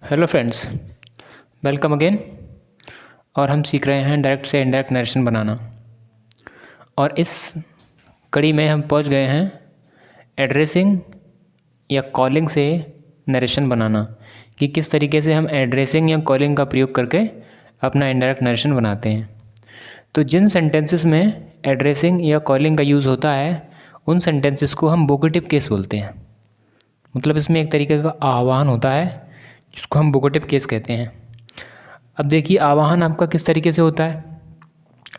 Hello friends, welcome again. और हम सीख रहे हैं डायरेक्ट से इनडायरेक्ट नरेशन बनाना। और इस कड़ी में हम पहुंच गए हैं एड्रेसिंग या कॉलिंग से नरेशन बनाना, कि किस तरीके से हम एड्रेसिंग या कॉलिंग का प्रयोग करके अपना इनडायरेक्ट नरेशन बनाते हैं। तो जिन सेंटेंसेस में एड्रेसिंग या कॉलिंग का यूज़ होता है उन सेंटेंसेस को हम वोकेटिव केस बोलते हैं। मतलब इसमें एक तरीके का आह्वान होता है जिसको हम वोकेटिव केस कहते हैं। अब देखिए आह्वान आपका किस तरीके से होता है।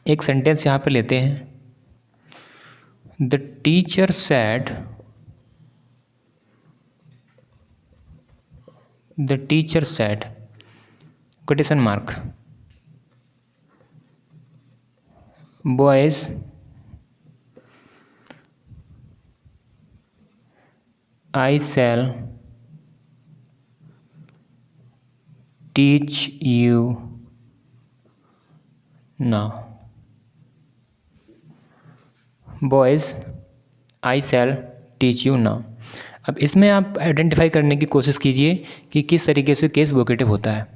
एक सेंटेंस यहाँ पे लेते हैं, the teacher said, the teacher said question mark, boys I shall teach you now. Boys, I shall teach you now. अब इसमें आप आइडेंटिफाई करने की कोशिश कीजिए कि किस तरीके से केस वोकेटिव होता है।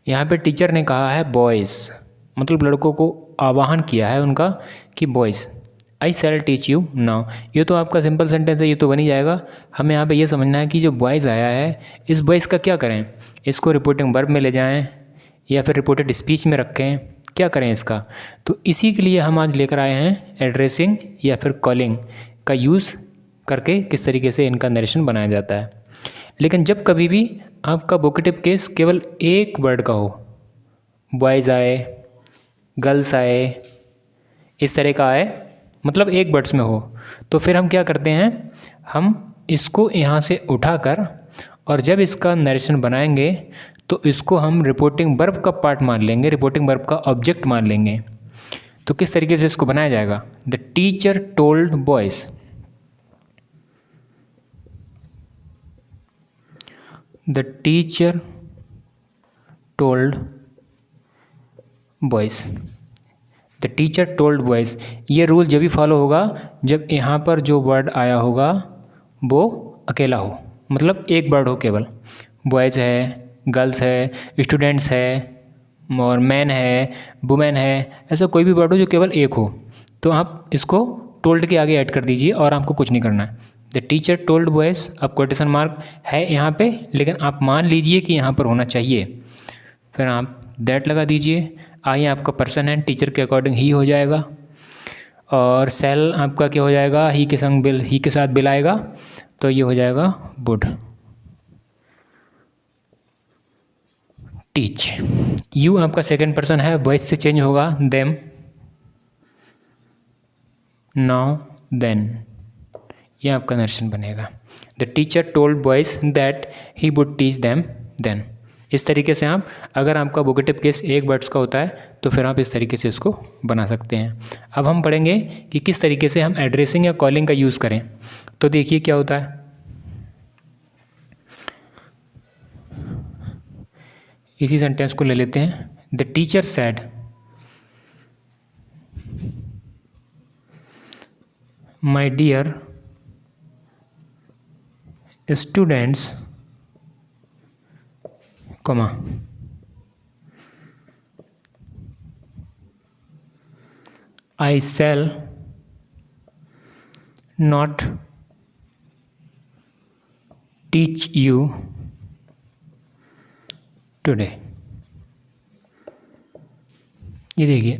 यहाँ पे टीचर ने कहा है बॉयज़, मतलब लड़कों को आह्वान किया है उनका कि boys I shall teach you now. ये तो आपका सिंपल सेंटेंस है, ये तो बन ही जाएगा। हमें यहाँ पे ये समझना है कि जो बॉयज़ आया है इस बॉयज़ का क्या करें, इसको रिपोर्टिंग वर्ब में ले जाएं या फिर रिपोर्टेड स्पीच में रखें, क्या करें इसका। तो इसी के लिए हम आज लेकर आए हैं एड्रेसिंग या फिर कॉलिंग का यूज़ करके किस तरीके से इनका नरेशन बनाया जाता है। लेकिन जब कभी भी आपका वोकेटिव केस केवल एक वर्ड का हो, बॉयज़ आए, गर्ल्स आए, इस तरह का आए, मतलब एक वर्ड्स में हो, तो फिर हम क्या करते हैं, हम इसको यहाँ से उठाकर और जब इसका नरेशन बनाएंगे तो इसको हम रिपोर्टिंग वर्ब का पार्ट मान लेंगे, रिपोर्टिंग वर्ब का ऑब्जेक्ट मान लेंगे। तो किस तरीके से इसको बनाया जाएगा, the teacher told boys, the teacher told boys, the teacher told boys. ये रूल जब भी फॉलो होगा जब यहाँ पर जो वर्ड आया होगा वो अकेला हो, मतलब एक वर्ड हो केवल। बॉयज़ है, गर्ल्स है, स्टूडेंट्स है, और मैन है, वुमेन है, ऐसा कोई भी वर्ड हो जो केवल एक हो, तो आप इसको टोल्ड के आगे ऐड कर दीजिए और आपको कुछ नहीं करना है। द टीचर टोल्ड बॉयज़, अब क्वोटेशन मार्क है यहाँ पे, लेकिन आप मान लीजिए कि यहाँ पर होना चाहिए, फिर आप दैट लगा दीजिए। आई आपका पर्सन है, टीचर के अकॉर्डिंग ही हो जाएगा, और सेल आपका क्या हो जाएगा, ही के संग बिल, ही के साथ बिल आएगा, तो ये हो जाएगा वुड। टीच, यू आपका सेकंड पर्सन है, वॉइस से चेंज होगा देम, नाउ देन, ये आपका नरेशन बनेगा। The teacher told boys that he would teach them then. इस तरीके से आप, अगर आपका वोकेटिव केस एक वर्ड्स का होता है तो फिर आप इस तरीके से इसको बना सकते हैं। अब हम पढ़ेंगे कि किस तरीके से हम एड्रेसिंग या कॉलिंग का यूज़ करें। तो देखिए क्या होता है, इसी सेंटेंस को ले लेते हैं, the teacher said my dear students, comma, I shall not teach you today। ये देखिए,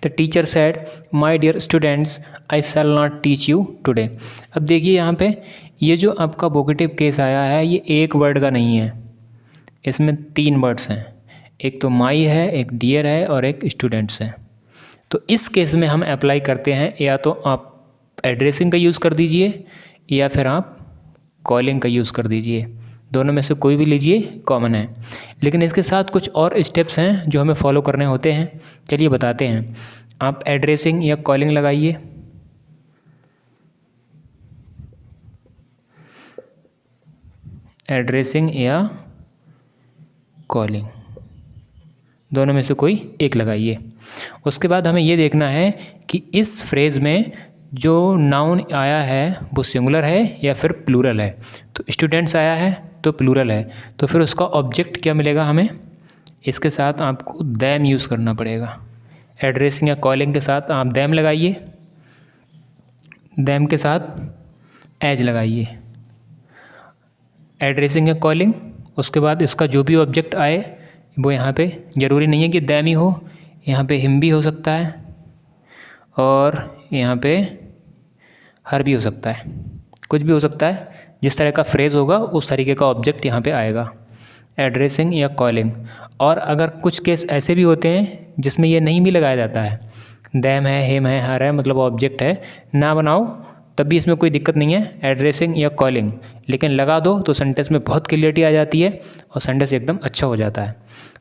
the teacher said my dear students I shall not teach you today. अब देखिए यहाँ पे ये जो आपका वोकेटिव केस आया है ये एक वर्ड का नहीं है, इसमें तीन वर्ड्स हैं, एक तो माई है, एक डियर है और एक स्टूडेंट्स है। तो इस केस में हम अप्लाई करते हैं, या तो आप एड्रेसिंग का यूज़ कर दीजिए या फिर आप कॉलिंग का यूज़ कर दीजिए, दोनों में से कोई भी लीजिए, कॉमन है। लेकिन इसके साथ कुछ और स्टेप्स हैं जो हमें फॉलो करने होते हैं, चलिए बताते हैं। आप एड्रेसिंग या कॉलिंग लगाइए, एड्रेसिंग या कॉलिंग, दोनों में से कोई एक लगाइए। उसके बाद हमें ये देखना है कि इस फ्रेज़ में जो नाउन आया है वो सिंगुलर है या फिर प्लूरल है। तो स्टूडेंट्स आया है तो प्लूरल है, तो फिर उसका ऑब्जेक्ट क्या मिलेगा हमें? इसके साथ आपको दैम यूज़ करना पड़ेगा। एड्रेसिंग या कॉलिंग के साथ आप दैम लगाइए, दैम के साथ एज लगाइए। एड्रेसिंग या कॉलिंग, उसके बाद इसका जो भी ऑब्जेक्ट आए वो यहाँ पे ज़रूरी नहीं है कि दैम ही हो, यहाँ पे हिम भी हो सकता है और यहाँ पे हर भी हो सकता है, कुछ भी हो सकता है। जिस तरह का फ्रेज़ होगा उस तरीके का ऑब्जेक्ट यहाँ पे आएगा, एड्रेसिंग या कॉलिंग। और अगर कुछ केस ऐसे भी होते हैं जिसमें ये नहीं भी लगाया जाता है, दैम है, हिम है, हर है, मतलब ऑब्जेक्ट है, ना बनाओ तब भी इसमें कोई दिक्कत नहीं है, एड्रेसिंग या कॉलिंग। लेकिन लगा दो तो सेंटेंस में बहुत क्लियरिटी आ जाती है और सेंटेंस एकदम अच्छा हो जाता है,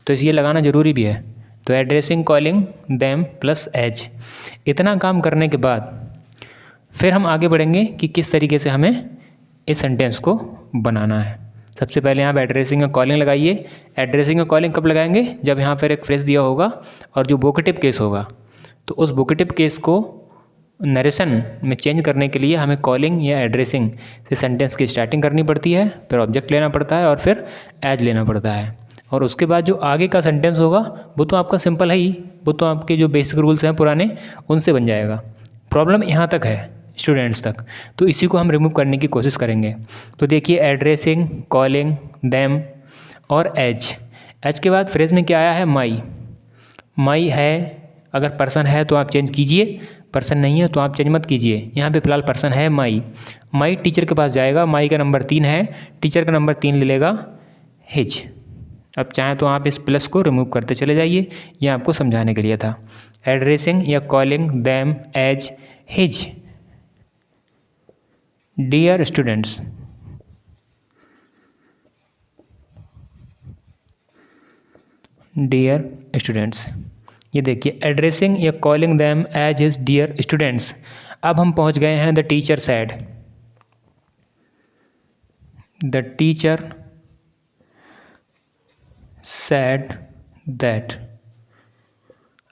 तो इसलिए लगाना ज़रूरी भी है। तो addressing, calling, them plus as, इतना काम करने के बाद फिर हम आगे बढ़ेंगे कि किस तरीके से हमें इस सेंटेंस को बनाना है। सबसे पहले यहाँ पर एड्रेसिंग या कॉलिंग लगाइए। एड्रेसिंग या कॉलिंग कब लगाएंगे? जब यहाँ पर एक फ्रेज दिया होगा और जो वोकेटिव केस होगा, तो उस वोकेटिव केस को नरेशन में चेंज करने के लिए हमें कॉलिंग या एड्रेसिंग से सेंटेंस की स्टार्टिंग करनी पड़ती है, फिर ऑब्जेक्ट लेना पड़ता है और फिर एज लेना पड़ता है। और उसके बाद जो आगे का सेंटेंस होगा वो तो आपका सिंपल है ही, वो तो आपके जो बेसिक रूल्स हैं पुराने उनसे बन जाएगा। प्रॉब्लम यहाँ तक है स्टूडेंट्स तक, तो इसी को हम रिमूव करने की कोशिश करेंगे। तो देखिए, एड्रेसिंग, कॉलिंग, दैम और एज। एज के बाद फ्रेज में क्या आया है? माई। माई है, अगर पर्सन है तो आप चेंज कीजिए, पर्सन नहीं है तो आप चेंज मत कीजिए। यहाँ पे फिलहाल पर्सन है माई। माई टीचर के पास जाएगा, माई का नंबर 3 है, टीचर का नंबर 3 ले लेगा हिज। अब चाहें तो आप इस प्लस को रिमूव करते चले जाइए, यह आपको समझाने के लिए था। एड्रेसिंग या calling them as his. Dear students, dear students, ये देखिए एड्रेसिंग या calling them as his dear students. अब हम पहुंच गए हैं the teacher said. The teacher said that.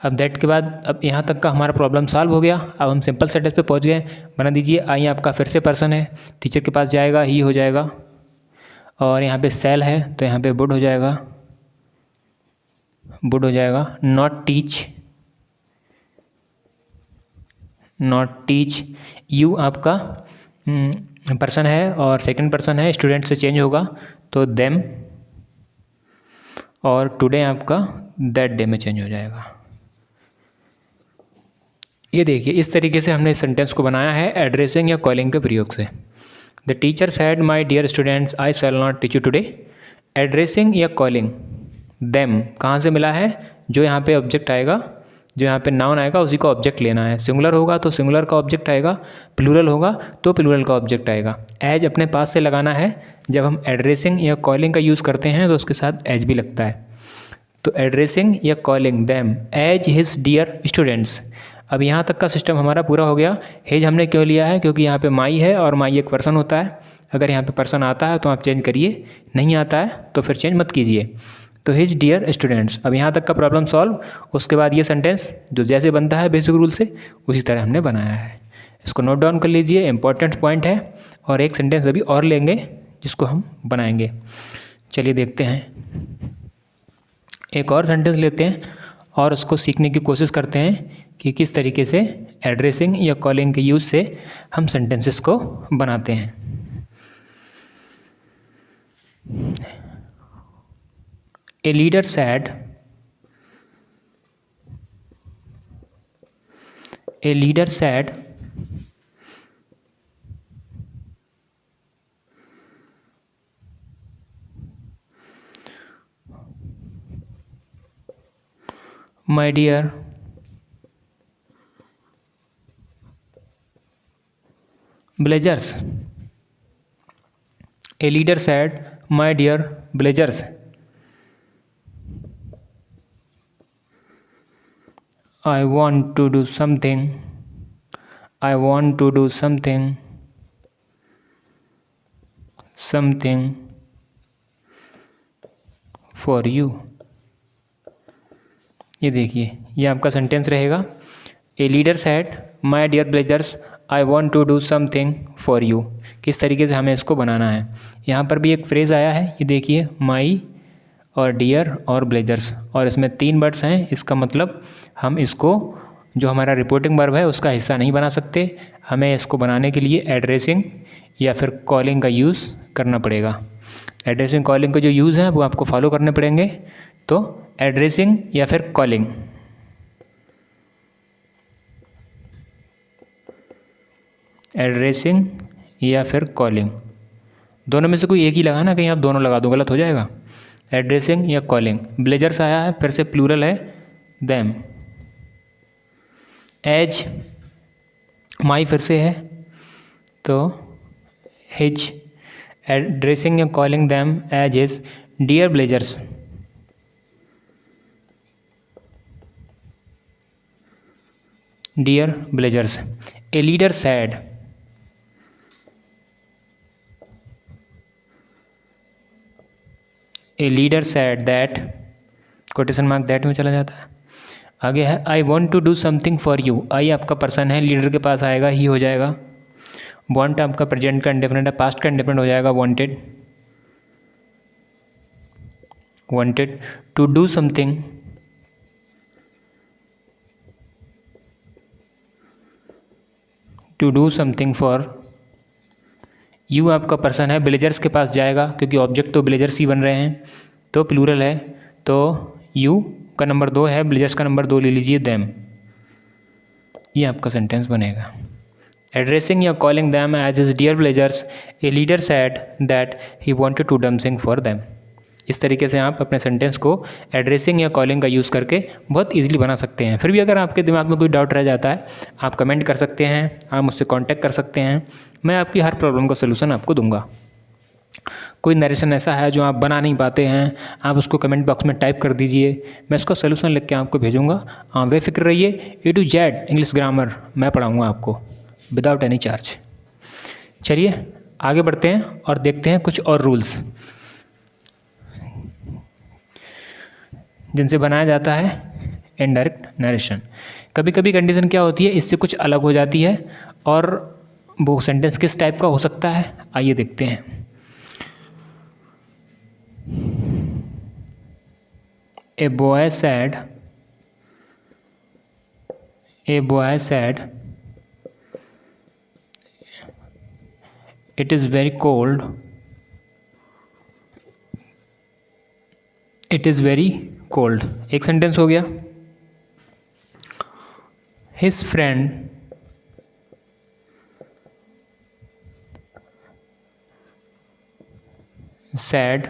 अब दैट के बाद अब यहाँ तक का हमारा प्रॉब्लम सॉल्व हो गया। अब हम सिंपल सेंटेंस पे पहुंच गए। बना दीजिए, आई आपका फिर से पर्सन है, टीचर के पास जाएगा, ही हो जाएगा, और यहाँ पे सेल है तो यहाँ पे वुड हो जाएगा, वुड हो जाएगा। Not teach, not teach. You आपका पर्सन है और सेकंड पर्सन है, स्टूडेंट से चेंज होगा तो देम, और टुडे आपका दैट डे में चेंज हो जाएगा। ये देखिए, इस तरीके से हमने इस सेंटेंस को बनाया है एड्रेसिंग या कॉलिंग के प्रयोग से। The teacher said my dear students I shall not teach you today. Addressing या कॉलिंग देम कहाँ से मिला है? जो यहाँ पे ऑब्जेक्ट आएगा, जो यहाँ पे नाउन आएगा उसी का ऑब्जेक्ट लेना है। सिंगुलर होगा तो सिंगुलर का ऑब्जेक्ट आएगा, प्लूरल होगा तो प्लूरल का ऑब्जेक्ट आएगा। एज अपने पास से लगाना है। जब हम एड्रेसिंग या कॉलिंग का यूज़ करते हैं तो उसके साथ एज भी लगता है। तो एड्रेसिंग या calling them as his dear students. अब यहाँ तक का सिस्टम हमारा पूरा हो गया। हिज हमने क्यों लिया है? क्योंकि यहाँ पे माई है और माई एक पर्सन होता है। अगर यहाँ पे पर्सन आता है तो आप चेंज करिए, नहीं आता है तो फिर चेंज मत कीजिए। तो हिज डियर स्टूडेंट्स। अब यहाँ तक का प्रॉब्लम सॉल्व। उसके बाद ये सेंटेंस जो जैसे बनता है बेसिक रूल से उसी तरह हमने बनाया है। इसको नोट डाउन कर लीजिए, इंपॉर्टेंट पॉइंट है। और एक सेंटेंस अभी और लेंगे जिसको हम बनाएंगे। चलिए देखते हैं, एक और सेंटेंस लेते हैं और उसको सीखने की कोशिश करते हैं कि किस तरीके से एड्रेसिंग या कॉलिंग के यूज़ से हम सेंटेंसेस को बनाते हैं। A leader said, a leader said, my dear villagers. A leader said, my dear villagers, I want to do something. I want to do something. Something for you. ये देखिए, ये आपका सेंटेंस रहेगा। A leader said my dear blazers I want to do something for you, किस तरीके से हमें इसको बनाना है। यहाँ पर भी एक फ्रेज़ आया है, ये देखिए, माई और डियर और ब्लेजर्स, और इसमें 3 वर्ड्स हैं। इसका मतलब हम इसको जो हमारा रिपोर्टिंग वर्ब है उसका हिस्सा नहीं बना सकते, हमें इसको बनाने के लिए एड्रेसिंग या फिर कॉलिंग का यूज़ करना पड़ेगा। एड्रेसिंग कॉलिंग के जो यूज़ हैं वो आपको फॉलो करने पड़ेंगे। तो एड्रेसिंग या फिर कॉलिंग, एड्रेसिंग या फिर कॉलिंग, दोनों में से कोई एक ही लगाना, कहीं आप दोनों लगा दो गलत हो जाएगा। एड्रेसिंग या कॉलिंग। ब्लेजर्स आया है, फिर से प्लूरल है देम। एज, माई फिर से है, तो हिज। एड्रेसिंग या calling them as his dear blazers. Dear blazers. A leader said, a leader said that, quotation mark that में चला जाता है। आगे है I want to do something for you. I आपका पर्सन है, लीडर के पास आएगा ही हो जाएगा। वॉन्ट आपका प्रेजेंट का इंडेफिनिट है, पास्ट का इंडेफिनिट हो जाएगा wanted. Wanted to do something, to do something for you आपका पर्सन है, ब्लेजर्स के पास जाएगा क्योंकि ऑब्जेक्ट तो ब्लेजर्स ही बन रहे हैं, तो प्लूरल है, तो यू का नंबर 2 है, ब्लेजर्स का नंबर 2 ले लीजिए, देम। ये आपका सेंटेंस बनेगा। एड्रेसिंग या calling them as his dear blazers, a leader said that he wanted to something for them. इस तरीके से आप अपने सेंटेंस को एड्रेसिंग या कॉलिंग का यूज़ करके बहुत इजीली बना सकते हैं। फिर भी अगर आपके दिमाग में कोई डाउट रह जाता है, आप कमेंट कर सकते हैं, आप मुझसे कांटेक्ट कर सकते हैं, मैं आपकी हर प्रॉब्लम का सलूशन आपको दूंगा। कोई नरेशन ऐसा है जो आप बना नहीं पाते हैं, आप उसको कमेंट बॉक्स में टाइप कर दीजिए, मैं उसका सलूशन लिख के आपको भेजूँगा। हाँ, बेफिक्र रहिए, A to Z English grammar मैं पढ़ाऊँगा आपको विदाउट एनी चार्ज। चलिए आगे बढ़ते हैं और देखते हैं कुछ और रूल्स जिनसे बनाया जाता है इनडायरेक्ट नरेशन। कभी कभी कंडीशन क्या होती है, इससे कुछ अलग हो जाती है, और वो सेंटेंस किस टाइप का हो सकता है आइए देखते हैं। A boy sad, a boy sad it is very cold, it is very cold, एक सेंटेंस हो गया। His friend sad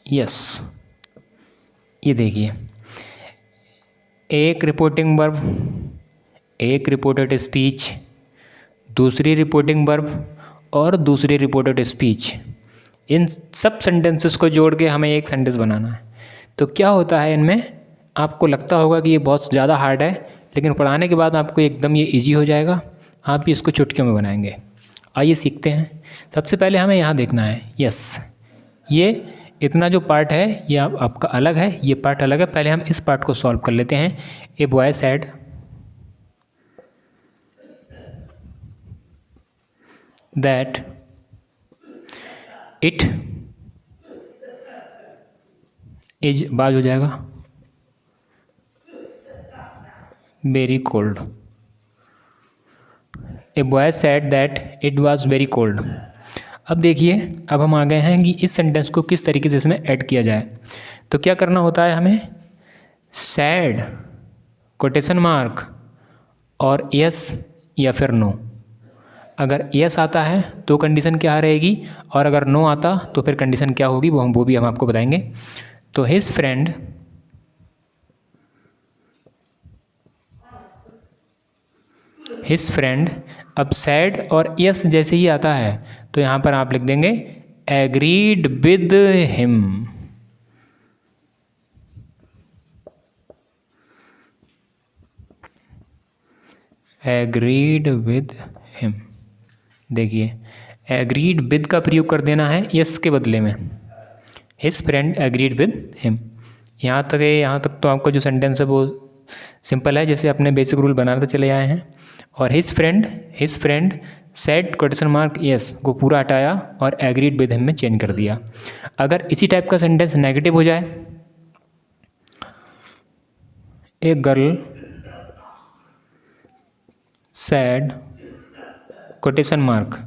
yes. ये देखिए, एक रिपोर्टिंग वर्ब, एक रिपोर्टेड स्पीच, दूसरी रिपोर्टिंग वर्ब और दूसरी रिपोर्टेड स्पीच, इन सब सेंटेंसेस को जोड़ के हमें एक सेंटेंस बनाना है। तो क्या होता है इनमें, आपको लगता होगा कि ये बहुत ज़्यादा हार्ड है, लेकिन पढ़ाने के बाद आपको एकदम ये इजी हो जाएगा, आप भी इसको चुटकियों में बनाएंगे। आइए सीखते हैं। सबसे पहले हमें यहाँ देखना है, यस, ये इतना जो पार्ट है ये आपका अलग है, ये पार्ट अलग है। पहले हम इस पार्ट को सॉल्व कर लेते हैं। A boy sad that it is, बाज हो जाएगा, very cold. A boy sad that it was very cold. अब देखिए, अब हम आ गए हैं कि इस सेंटेंस को किस तरीके से इसमें ऐड किया जाए। तो क्या करना होता है हमें, सैड कोटेशन मार्क और यस या फिर नो। अगर यस आता है तो कंडीशन क्या रहेगी, और अगर नो आता तो फिर कंडीशन क्या होगी, वो भी हम आपको बताएंगे। तो हिज फ्रेंड अब सैड और यस जैसे ही आता है तो यहाँ पर आप लिख देंगे agreed with him. Agreed with him. देखिए, एग्रीड विद का प्रयोग कर देना है यस के बदले में। His friend agreed with him. यहाँ तक तो आपका जो सेंटेंस है वो सिंपल है, जैसे अपने बेसिक रूल बनाते चले आए हैं। और his friend said question mark yes को पूरा हटाया और एग्रीड विद हिम में चेंज कर दिया। अगर इसी टाइप का सेंटेंस नेगेटिव हो जाए, a girl said question mark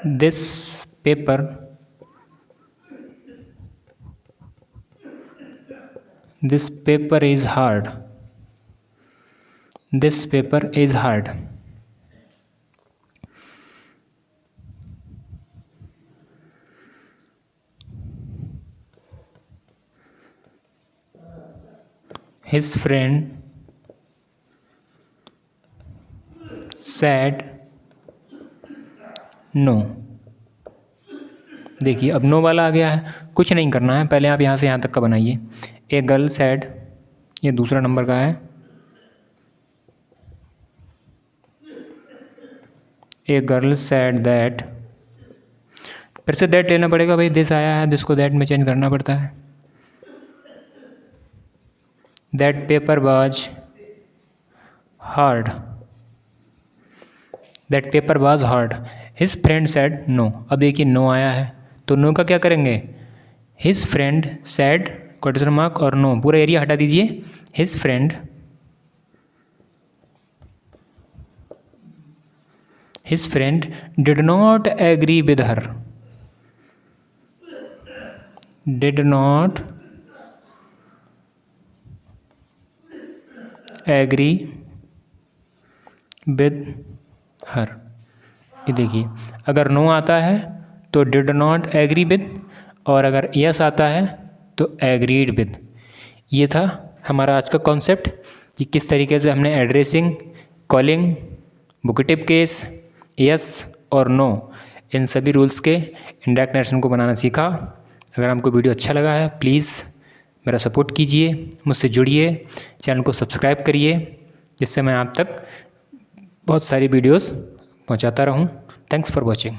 this paper is hard, this paper is hard. His friend said no। देखिए अब नो वाला आ गया है, कुछ नहीं करना है, पहले आप यहाँ से यहाँ तक का बनाइए। ए गर्ल सैड, ये दूसरा नंबर का है। ए गर्ल सैड दैट, फिर से दैट लेना पड़ेगा भाई, दिस आया है, दिस को दैट में चेंज करना पड़ता है। That paper was hard, that paper was hard. His friend said no, अब देखिए नो आया है तो नो का क्या करेंगे, his friend said question mark और नो, पूरा एरिया हटा दीजिए। His friend did not agree with her, did not agree with her. ये देखिए अगर नो आता है तो डिड नॉट एग्री विद, और अगर यस आता है तो एग्रीड विद। ये था हमारा आज का कॉन्सेप्ट कि किस तरीके से हमने addressing, calling, vocative case, yes और नो, इन सभी रूल्स के इंडायरेक्ट नरेशन को बनाना सीखा। अगर आपको वीडियो अच्छा लगा है प्लीज़ मेरा सपोर्ट कीजिए, मुझसे जुड़िए, चैनल को सब्सक्राइब करिए, जिससे मैं आप तक बहुत सारी वीडियोस पहुंचाता रहूं। Thanks for watching.